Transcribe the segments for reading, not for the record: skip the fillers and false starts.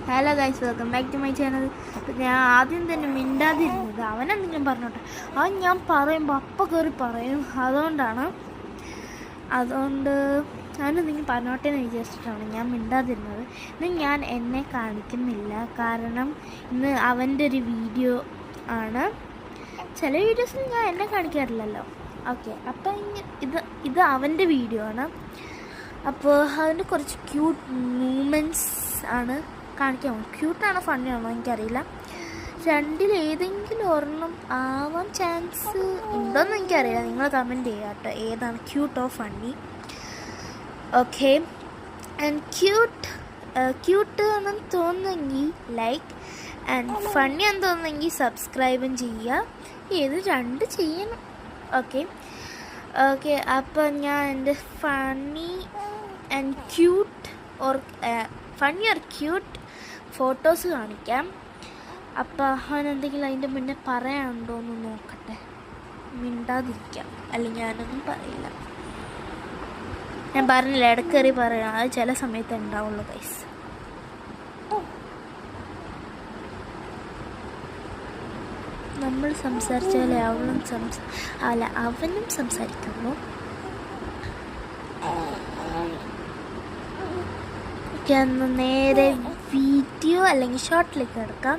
Hello guys, welcome back to my channel. ഞാൻ ആദ്യം തന്നെ മിണ്ടാതിരുന്നത് അവനെന്തെങ്കിലും പറഞ്ഞോട്ടെ, അവൻ ഞാൻ പറയുമ്പോൾ അപ്പം കയറി പറയും. അതുകൊണ്ട് അവനെന്തെങ്കിലും പറഞ്ഞോട്ടെ എന്ന് വിചാരിച്ചിട്ടാണ് ഞാൻ മിണ്ടാതിരുന്നത്. ഇന്ന് ഞാൻ എന്നെ കാണിക്കുന്നില്ല, കാരണം ഇന്ന് അവൻ്റെ ഒരു വീഡിയോ ആണ്. ചില വീഡിയോസിൽ ഞാൻ എന്നെ കാണിക്കാറില്ലല്ലോ. ഓക്കെ, അപ്പം ഇത് അവൻ്റെ വീഡിയോ ആണ്. അപ്പോൾ അതിൻ്റെ കുറച്ച് ക്യൂട്ട് മൂമെൻറ്റ്സ് ആണ് കാണിക്കാൻ. ക്യൂട്ടാണോ ഫണ്ണിയാണോ എനിക്കറിയില്ല. രണ്ടിലേതെങ്കിലും ഒരെണ്ണം ആവാൻ ചാൻസ് ഉണ്ടോയെന്ന് എനിക്കറിയില്ല. നിങ്ങൾ കമൻറ്റ് ചെയ്യുക കേട്ടോ, ഏതാണ് Kyoto funny. Okay, and cute ആണെന്ന് തോന്നുന്നെങ്കിൽ ലൈക്ക്, ആൻഡ് ഫണ്ണി ആണെന്ന് തോന്നുന്നെങ്കിൽ സബ്സ്ക്രൈബും ചെയ്യുക. ഏത് രണ്ട് ചെയ്യണം. ഓക്കെ, അപ്പോൾ ഞാൻ എൻ്റെ funny and cute or cute photos കാണിക്കാം. അപ്പോൾ അവൻ എന്തെങ്കിലും അതിൻ്റെ മുന്നേ പറയാനുണ്ടോ എന്ന് നോക്കട്ടെ. മിണ്ടാതിരിക്കാം, അല്ലെങ്കിൽ ഞാനൊന്നും പറയില്ല. ഞാൻ പറഞ്ഞില്ല, ഇടക്കേറി പറയാം. അത് ചില സമയത്ത് ഉണ്ടാവുള്ളൂ ഗൈസ്. നമ്മൾ സംസാരിച്ചാലേ അവനും സംസാരിക്കുള്ളൂ. ഓക്കെ, അന്ന് നേരെ വീഡിയോ അല്ലെങ്കിൽ ഷോർട്ടിലേക്ക് കിടക്കാം.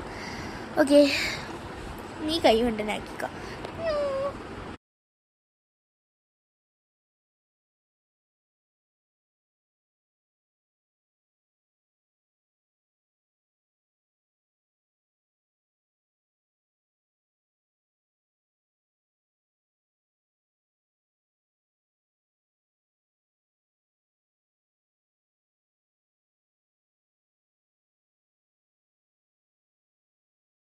ഓക്കെ, നീ കൈ കൊണ്ടനാക്കിക്കോ.